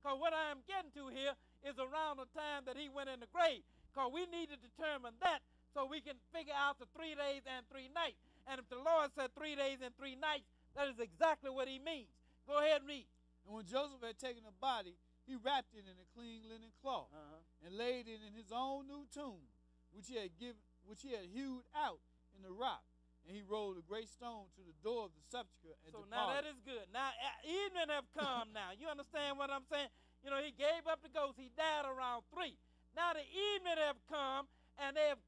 Because what I am getting to here is around the time that he went in the grave. Because we need to determine that so we can figure out the 3 days and 3 nights. And if the Lord said 3 days and 3 nights, that is exactly what he means. Go ahead and read. And when Joseph had taken the body, he wrapped it in a clean linen cloth, and laid it in his own new tomb, which he had hewed out in the rock. And he rolled a great stone to the door of the sepulchre and departed. Now that is good. Now evening have come now. You understand what I'm saying? You know, he gave up the ghost. He died around 3. Now the evening have come, and they have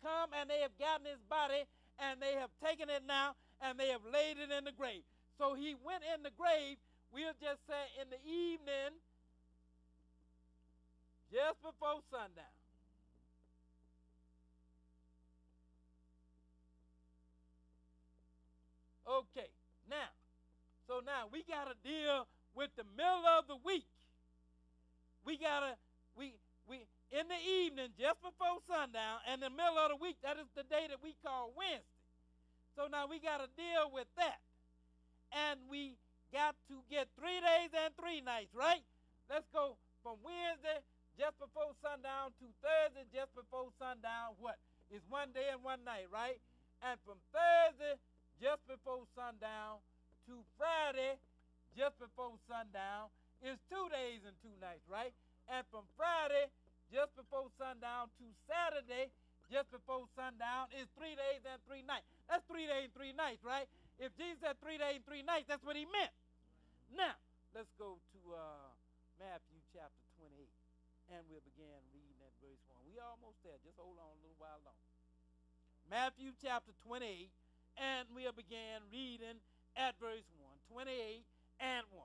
gotten his body, and they have taken it now, and they have laid it in the grave. So he went in the grave, we'll just say in the evening, just before sundown. Okay, now we got to deal with the middle of the week. We in the evening, just before sundown, and the middle of the week, that is the day that we call Wednesday. So now we got to deal with that. And we got to get 3 days and 3 nights, right? Let's go from Wednesday, just before sundown, to Thursday, just before sundown. What? It's 1 day and 1 night, right? And from Thursday, just before sundown, to Friday, just before sundown, is 2 days and 2 nights, right? And from Friday, just before sundown, to Saturday, just before sundown, is 3 days and 3 nights. That's 3 days and 3 nights, right? If Jesus said 3 days and 3 nights, that's what he meant. Now, let's go to Matthew chapter 28, and we'll begin reading at verse 1. We almost there. Just hold on a little while longer. Matthew chapter 28, and we'll begin reading at verse 1. 28 and 1.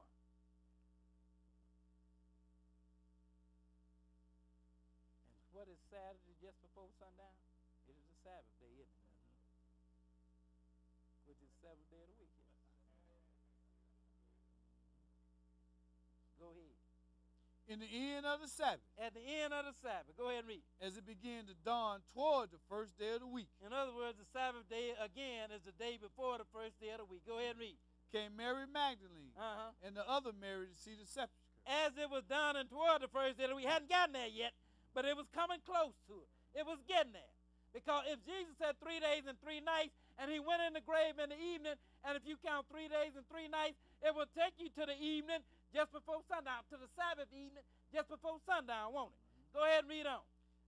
And what is Saturday just before sundown? It is the Sabbath day, isn't it? Which is the 7th day of the week. Yes. Go ahead. In the end of the Sabbath. At the end of the Sabbath. Go ahead and read. As it began to dawn toward the first day of the week. In other words, the Sabbath day, again, is the day before the first day of the week. Go ahead and read. Came Mary Magdalene and the other Mary to see the sepulchre. As it was dawning toward the first day of the week. We hadn't gotten there yet, but it was coming close to it. It was getting there. Because if Jesus said 3 days and 3 nights, and he went in the grave in the evening, and if you count 3 days and 3 nights, it will take you to the evening just before sundown, to the Sabbath evening just before sundown, won't it? Go ahead and read on.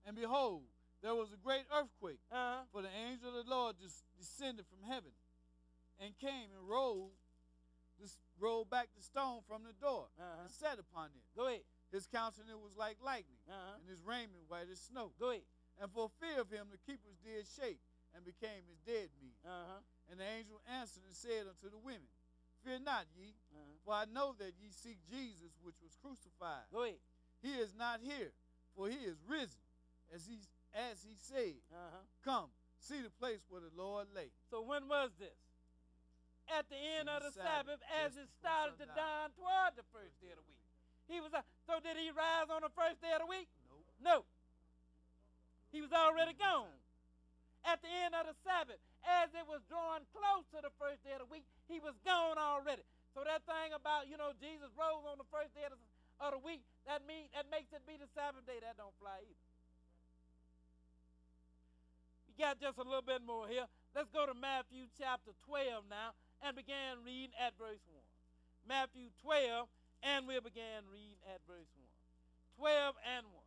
And behold, there was a great earthquake, for the angel of the Lord descended from heaven, and came and rolled back the stone from the door, and sat upon it. Go ahead. His countenance was like lightning, and his raiment white as snow. Go ahead. And for fear of him, the keepers did shake, and became as dead men. And the angel answered and said unto the women, Fear not ye, for I know that ye seek Jesus, which was crucified. Go ahead. He is not here, for he is risen, as he said. Come, see the place where the Lord lay. So when was this? At the end of the Sabbath, as it started to dawn toward the first day of the week. He was. So did he rise on the first day of the week? No. He was already gone. At the end of the Sabbath, as it was drawing close to the first day of the week, he was gone already. So that thing about, Jesus rose on the first day of the week, that makes it be the Sabbath day. That don't fly either. We got just a little bit more here. Let's go to Matthew chapter 12 now and begin reading at verse 1. Matthew 12, and we'll begin reading at verse 1. 12 and 1.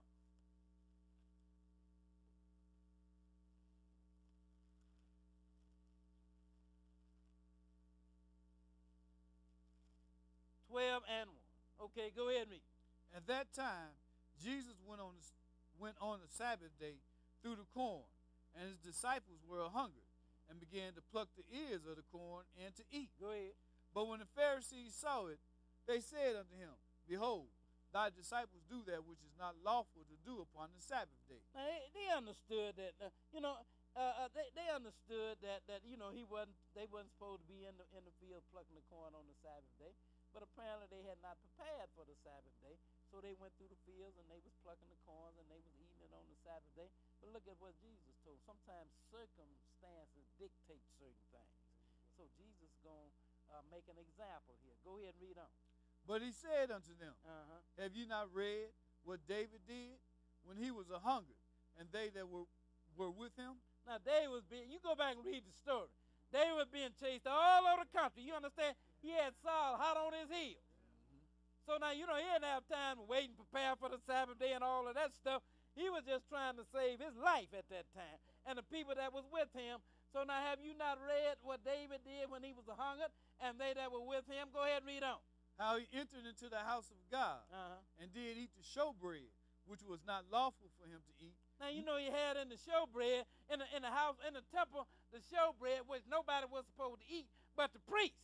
Okay, go ahead and read. At that time, Jesus went on the Sabbath day through the corn, and his disciples were hungry, and began to pluck the ears of the corn and to eat. Go ahead. But when the Pharisees saw it, they said unto him, Behold, thy disciples do that which is not lawful to do upon the Sabbath day. Now, they understood that, they understood that they wasn't supposed to be in the field plucking the corn on the Sabbath day. But apparently they had not prepared for the Sabbath day, so they went through the fields and they was plucking the corn and they was eating it on the Sabbath day. But look at what Jesus told. Sometimes circumstances dictate certain things. So Jesus is going to make an example here. Go ahead and read on. But he said unto them, Have ye not read what David did when he was a hungered, and they that were with him? Now, David was being, you go back and read the story. David was being chased all over the country. You understand? He had Saul hot on his heels. So now, he didn't have time to wait and prepare for the Sabbath day and all of that stuff. He was just trying to save his life at that time and the people that was with him. So now, have you not read what David did when he was a hungered and they that were with him? Go ahead and read on. How he entered into the house of God and did eat the showbread, which was not lawful for him to eat. Now, he had in the showbread, in the house, in the temple, the showbread, which nobody was supposed to eat but the priests.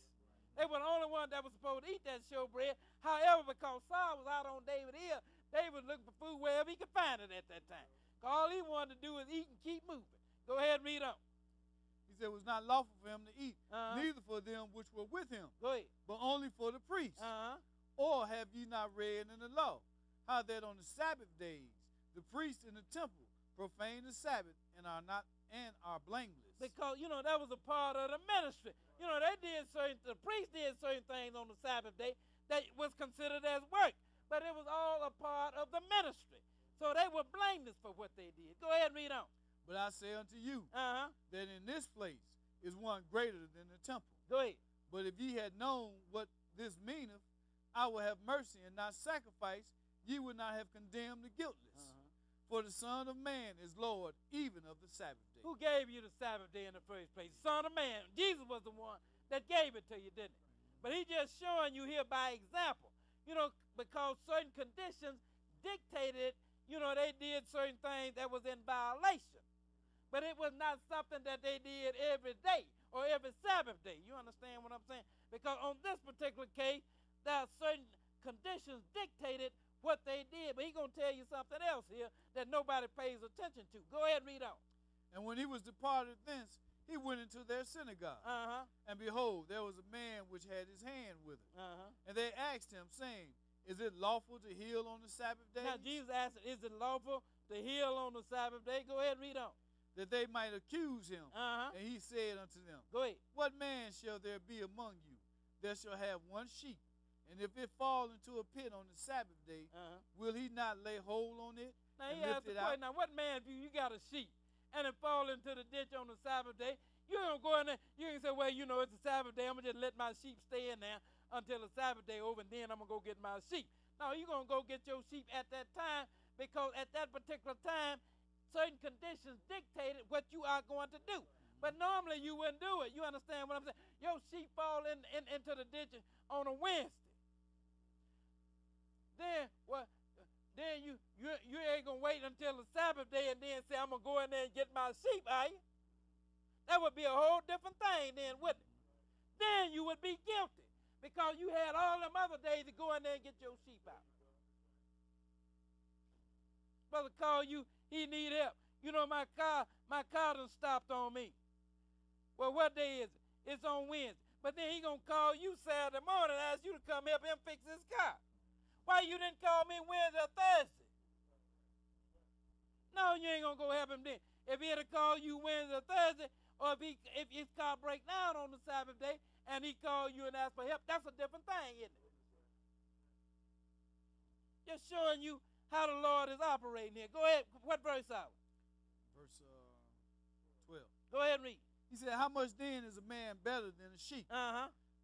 They were the only one that was supposed to eat that showbread. However, because Saul was out on David's hill, David was looking for food wherever he could find it at that time. All he wanted to do was eat and keep moving. Go ahead and read on. He said it was not lawful for him to eat, neither for them which were with him, go ahead, but only for the priests. Or have ye not read in the law how that on the Sabbath days the priests in the temple profane the Sabbath and are blameless? Because that was a part of the ministry. The priests did certain things on the Sabbath day that was considered as work, but it was all a part of the ministry. So they were blameless for what they did. Go ahead and read on. But I say unto you that in this place is one greater than the temple. Go ahead. But if ye had known what this meaneth, I will have mercy and not sacrifice, ye would not have condemned the guiltless. For the Son of Man is Lord even of the Sabbath day. Who gave you the Sabbath day in the first place? The Son of Man. Jesus was the one that gave it to you, didn't he? But he's just showing you here by example. Because certain conditions dictated, they did certain things that was in violation. But it was not something that they did every day or every Sabbath day. You understand what I'm saying? Because on this particular case, there are certain conditions dictated what they did. But he's going to tell you something else here that nobody pays attention to. Go ahead and read on. And when he was departed thence, he went into their synagogue. And behold, there was a man which had his hand withered. And they asked him, saying, Is it lawful to heal on the Sabbath day? Now Jesus asked, Is it lawful to heal on the Sabbath day? Go ahead and read on. That they might accuse him. And he said unto them, Go ahead. What man shall there be among you that shall have one sheep? And if it fall into a pit on the Sabbath day, will he not lay hold on it? Now he asked the question, now what man, if you got a sheep and it fall into the ditch on the Sabbath day, you don't go in there, you can say, well, it's a Sabbath day, I'm going to just let my sheep stay in there until the Sabbath day over, and then I'm going to go get my sheep. No, you're going to go get your sheep at that time, because at that particular time, certain conditions dictated what you are going to do. But normally you wouldn't do it. You understand what I'm saying? Your sheep fall into the ditch on a Wednesday. Then you ain't going to wait until the Sabbath day and then say, I'm going to go in there and get my sheep, are you? That would be a whole different thing then, wouldn't it? Then you would be guilty because you had all them other days to go in there and get your sheep out. Brother called you, he need help. My car done stopped on me. Well, what day is it? It's on Wednesday. But then he going to call you Saturday morning and ask you to come help him fix his car. Why you didn't call me Wednesday or Thursday? No, you ain't going to go help him then. If he had to call you Wednesday or Thursday, or if his car break down on the Sabbath day and he called you and asked for help, that's a different thing, isn't it? Just showing you how the Lord is operating here. Go ahead. What verse are we? Verse 12. Go ahead and read. He said, How much then is a man better than a sheep?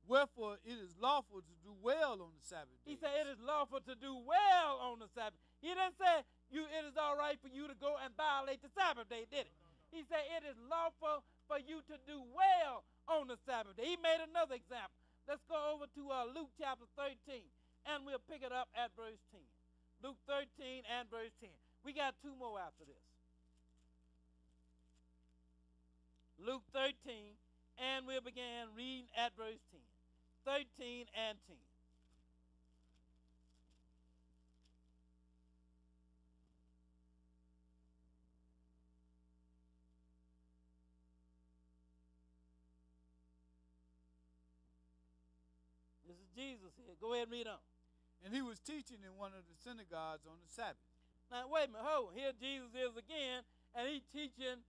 Wherefore it is lawful to do well on the Sabbath day. He said it is lawful to do well on the Sabbath. He didn't say it is all right for you to go and violate the Sabbath day, did it? He said it is lawful for you to do well on the Sabbath day. He made another example. Let's go over to Luke chapter 13, and we'll pick it up at verse 10. Luke 13 and verse 10. We got two more after this. Luke 13, and we'll begin reading at verse 10. 13 and 10. This is Jesus here. Go ahead and read on. And he was teaching in one of the synagogues on the Sabbath. Now, wait a minute. Here Jesus is again, and he's teaching